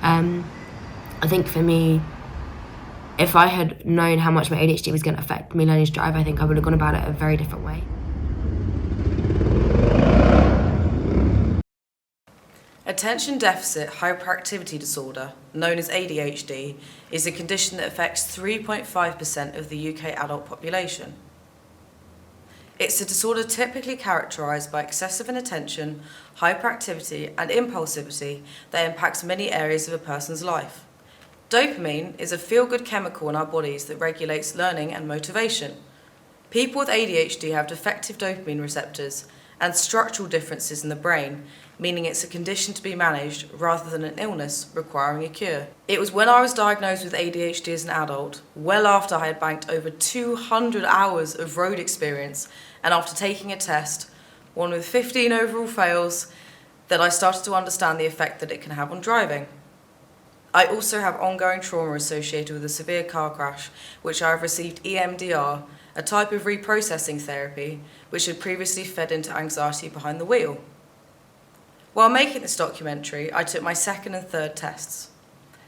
I think for me, if I had known how much my ADHD was going to affect me learning to drive, I think I would have gone about it a very different way. Attention deficit hyperactivity disorder, known as ADHD, is a condition that affects 3.5% of the UK adult population. It's a disorder typically characterised by excessive inattention, hyperactivity, and impulsivity that impacts many areas of a person's life. Dopamine is a feel-good chemical in our bodies that regulates learning and motivation. People with ADHD have defective dopamine receptors and structural differences in the brain, meaning it's a condition to be managed rather than an illness requiring a cure. It was when I was diagnosed with ADHD as an adult, well after I had banked over 200 hours of road experience, and after taking a test, one with 15 overall fails, that I started to understand the effect that it can have on driving. I also have ongoing trauma associated with a severe car crash, which I have received EMDR, a type of reprocessing therapy, which had previously fed into anxiety behind the wheel. While making this documentary, I took my second and third tests.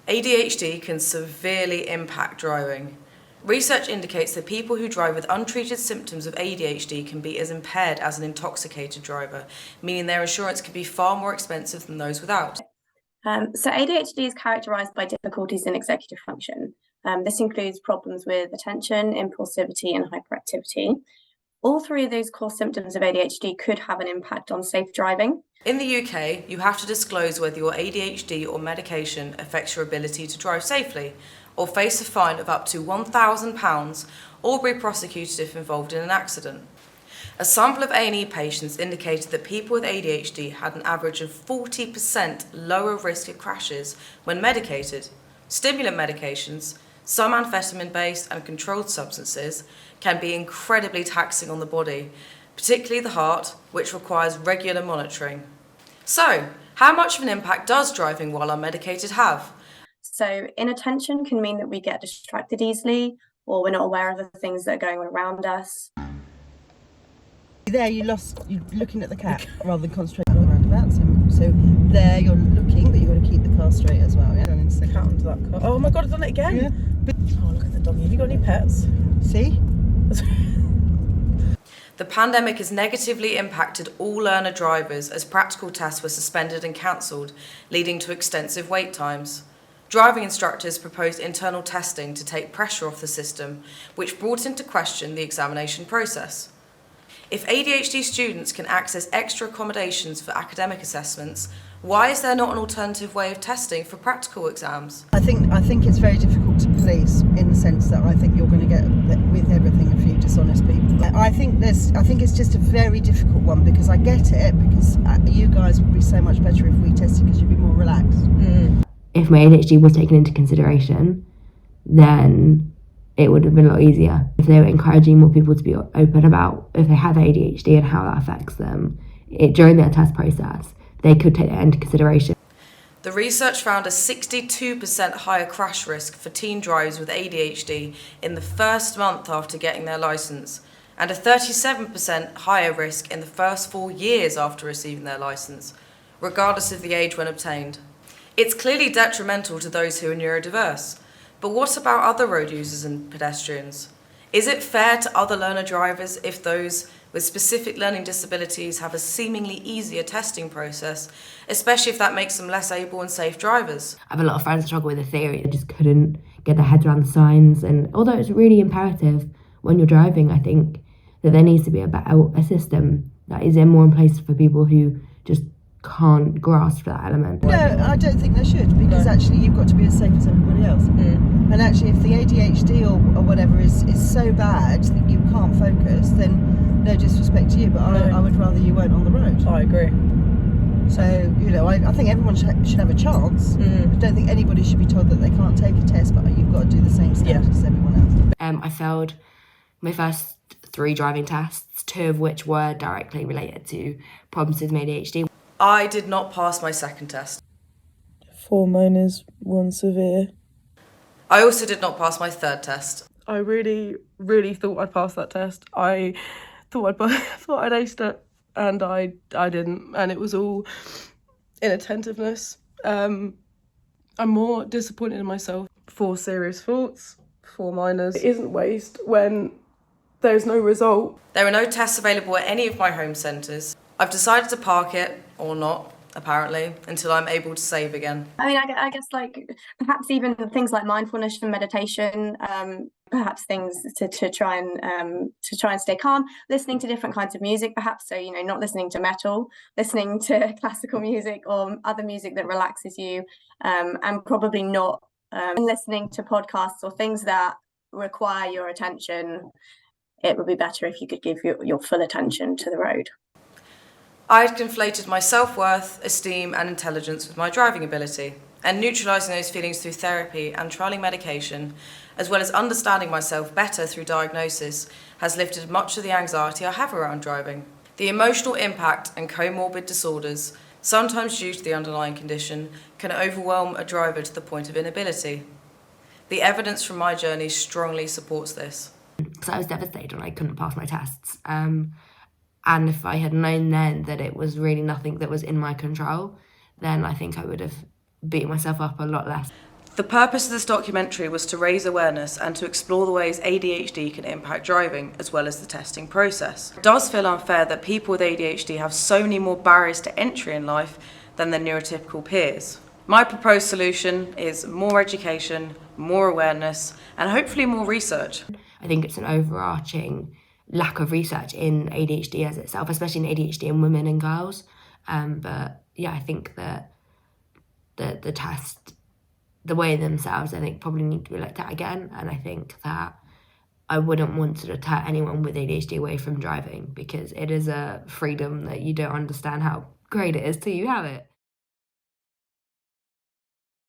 ADHD can severely impact driving. Research indicates that people who drive with untreated symptoms of ADHD can be as impaired as an intoxicated driver, meaning their insurance can be far more expensive than those without. So ADHD is characterised by difficulties in executive function. This includes problems with attention, impulsivity, and hyperactivity. All three of those core symptoms of ADHD could have an impact on safe driving. In the UK, you have to disclose whether your ADHD or medication affects your ability to drive safely, or face a fine of up to £1,000 or be prosecuted if involved in an accident. A sample of A&E patients indicated that people with ADHD had an average of 40% lower risk of crashes when medicated. Stimulant medications, some amphetamine-based and controlled substances, can be incredibly taxing on the body, particularly the heart, which requires regular monitoring. So, how much of an impact does driving while unmedicated have? So inattention can mean that we get distracted easily, or we're not aware of the things that are going on around us. There you're looking at the cat rather than concentrating on the roundabout. So there you're looking, but you've got to keep the car straight as well. Yeah. Cat under that car. Oh my god, I've done it again. Yeah. Oh, look at the doggy. Have you got any pets? See? The pandemic has negatively impacted all learner drivers as practical tests were suspended and cancelled, leading to extensive wait times. Driving instructors proposed internal testing to take pressure off the system, which brought into question the examination process. If ADHD students can access extra accommodations for academic assessments, why is there not an alternative way of testing for practical exams? I think it's very difficult to police in the sense that I think you're going to get with everything a few dishonest people. I think it's just a very difficult one because I get it because you guys would be so much better if we tested because you'd be more relaxed. If my ADHD was taken into consideration, then it would have been a lot easier. If they were encouraging more people to be open about if they have ADHD and how that affects them during their test process, they could take that into consideration. The research found a 62% higher crash risk for teen drivers with ADHD in the first month after getting their licence, and a 37% higher risk in the first 4 years after receiving their licence, regardless of the age when obtained. It's clearly detrimental to those who are neurodiverse. But what about other road users and pedestrians? Is it fair to other learner drivers if those with specific learning disabilities have a seemingly easier testing process, especially if that makes them less able and safe drivers? I have a lot of friends struggle with the theory. They just couldn't get their heads around the signs. And although it's really imperative when you're driving, I think that there needs to be a system that is more in place for people who just can't grasp that element. No, I don't think there should because actually you've got to be as safe as everybody else. And actually if the ADHD or whatever is so bad that you can't focus, then no disrespect to you, but I would rather you weren't on the road. I agree. So, I think everyone should have a chance. I don't think anybody should be told that they can't take a test, but you've got to do the same standard as everyone else. I failed my first 3 driving tests, 2 of which were directly related to problems with my ADHD. I did not pass my second test. 4 minors, 1 severe. I also did not pass my third test. I really, really thought I'd pass that test. I thought I'd aced it, and I didn't. And it was all inattentiveness. I'm more disappointed in myself for serious faults, for minors. It isn't waste when there's no result. There are no tests available at any of my home centres. I've decided to park it, or not, apparently, until I'm able to save again. I mean, I guess like perhaps even things like mindfulness and meditation, perhaps things to try and stay calm, listening to different kinds of music, perhaps. So, not listening to metal, listening to classical music or other music that relaxes you, and probably not listening to podcasts or things that require your attention. It would be better if you could give your full attention to the road. I had conflated my self-worth, esteem and intelligence with my driving ability, and neutralising those feelings through therapy and trialling medication, as well as understanding myself better through diagnosis, has lifted much of the anxiety I have around driving. The emotional impact and comorbid disorders, sometimes due to the underlying condition, can overwhelm a driver to the point of inability. The evidence from my journey strongly supports this. So I was devastated when I couldn't pass my tests. And if I had known then that it was really nothing that was in my control, then I think I would have beat myself up a lot less. The purpose of this documentary was to raise awareness and to explore the ways ADHD can impact driving, as well as the testing process. It does feel unfair that people with ADHD have so many more barriers to entry in life than their neurotypical peers. My proposed solution is more education, more awareness, and hopefully more research. I think it's an overarching lack of research in ADHD as itself, especially in ADHD in women and girls. But yeah, I think that the test, the way themselves, I think probably need to be looked at again. And I think that I wouldn't want to deter anyone with ADHD away from driving, because it is a freedom that you don't understand how great it is till you have it.